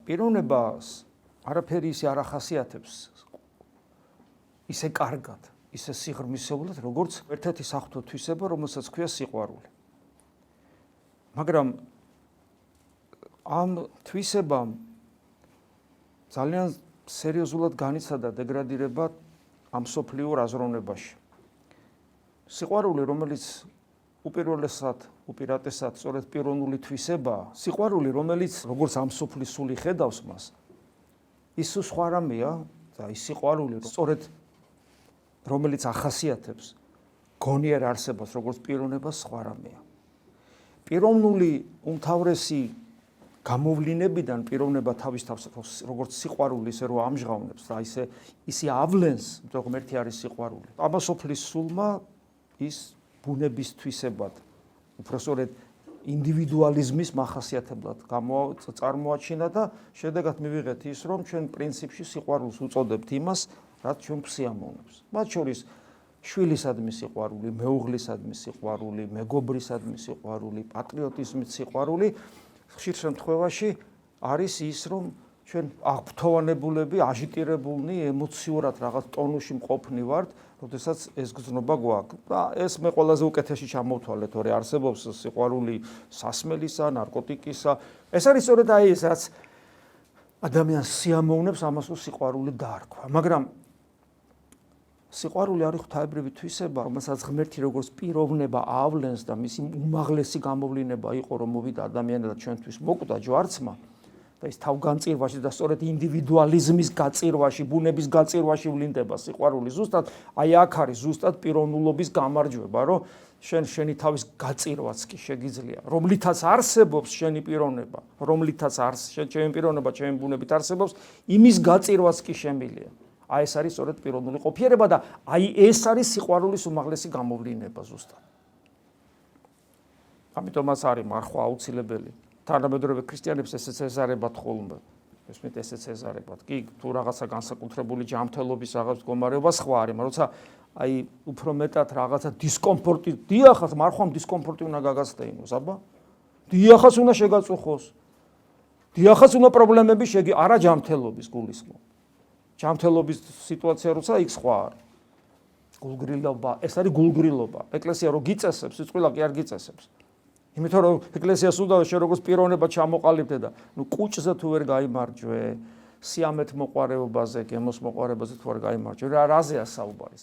პიროვნებას არაფერი ისე არ ახასიათებს ისე კარგად, ისე სიღრმისეულად, როგორც ერთ-ერთი საღვთო თვისება, რომელსაც ქვია სიყვარული. მაგრამ ამ თვისებამ ძალიან სერიოზულად განიცადა დეგრადირება ამ სოფლიურ აზროვნებაში. სიყვარული, რომელიც უპირატესად სწორედ პიროვნული თვისებაა, სიყვარული, რომელიც როგორც ამ სოფლის სული ხედავს მას, ის სხვა რამეა და ის სიყვარული, სწორედ რომელიც ახასიათებს გონიერ არსებას, როგორც პიროვნებას, სხვა რამეა. პიროვნული უმთავრესი გამოვლინებიდან პიროვნება თავის თავს როგორც სიყვარული ისე რომ ამჟღავნებს და ისე ავლენს, რომ ერთი არის სიყვარული. აბა სოფლის სულმა ის ბუნების თვისებად, უბრალოდ ინდივიდუალიზმის მახასიათებლად წარმოაჩინა და შედეგად მივიღეთ ის, რომ ჩვენ პრინციპში სიყვარულს უწოდებთ იმას, რაც ჩვენ სიამოვნებს. მათ შორის შვილისადმი სიყვარული, მეუღლისადმი სიყვარული, მეგობრისადმი სიყვარული, პატრიოტიზმის სიყვარული ხშირ შემთხვევაში არის ის, რომ ჩვენ აღფრთოვანებულები, აჟიტირებულნი, ემოციურად რაღაც ტონუსში მყოფნი ვართ, როდესაც ეს გზნობა გვაქვს. და ეს მე ყველაზე უკეთესში ჩამოვთვალეთ, თორე არსებობს სიყვარული სასმელისა, ნარკოტიკისა. ეს არის სწორედ ეს, რაც ადამიანს სიამოვნებს, ამას სიყვარული დაარქვა. მაგრამ სიყვარული არის ღვთაებრივი თვისება, რომელსაც ღმერთი როგორც პიროვნება ავლენს და მისი უმაღლესი გამოვლინება იყო, რომ მოვიდა ადამიანად ჩვენთვის მოკვდა ჯვარცმა და ის თავგანწირვაში და სწორედ ინდივიდუალიზმის გაწირვაში, ბუნების გაწირვაში ვლინდება სიყვარული. ზუსტად აი აქ არის ზუსტად პიროვნულობის გამარჯვება, რომ შენი თავის გაწირვაც კი შეგიძლია, რომლითაც არსებობს შენი პიროვნება, ჩემი პიროვნება, ჩემი ბუნებით არსებობს, იმის გაწირვაც კი შემიძლია. აი ეს არის სწორედ პიროვნული ყოფიერება და აი ეს არის სიყვარულის უმაღლესი გამოვლინება ზუსტად. ამიტომაც არის მარხვა აუცილებელი. თანამედროვე ქრისტიანებს ესეც ეზარებათ ხოლმე. ესმით ესეც ეზარებათ. კი, თუ რაღაცა განსაკუთრებული ჯანმრთელობის რაღაც მდგომარეობა სხვა არის, მაგრამ როცა აი უფრო მეტად რაღაცა დისკომფორტი, დიახაც მარხვამ დისკომფორტი უნდა გაგაცდეინოს, აბა. დიახაც უნდა შეგაწუხოს. დიახაც უნდა პრობლემები არა ჯანმრთელობის გულისხმობ. ჯანმრთელობის სიტუაცია როცა იქ სხვა არის. გულგრილობა, ეს არის გულგრილობა. ეკლესია რო გიწესებს, სიწყვილა კი არ გიწესებს. იმიტომ რომ ეკლესიას უნდა შენ როგორც პიროვნება ჩამოყალიბდე და კუჭზე თუ ვერ გაიმარჯვე, სიამეთ მოყარეობაზე, გემოს მოყარეობაზე თუ არ გაიმარჯვე, რაზეა საუბარი?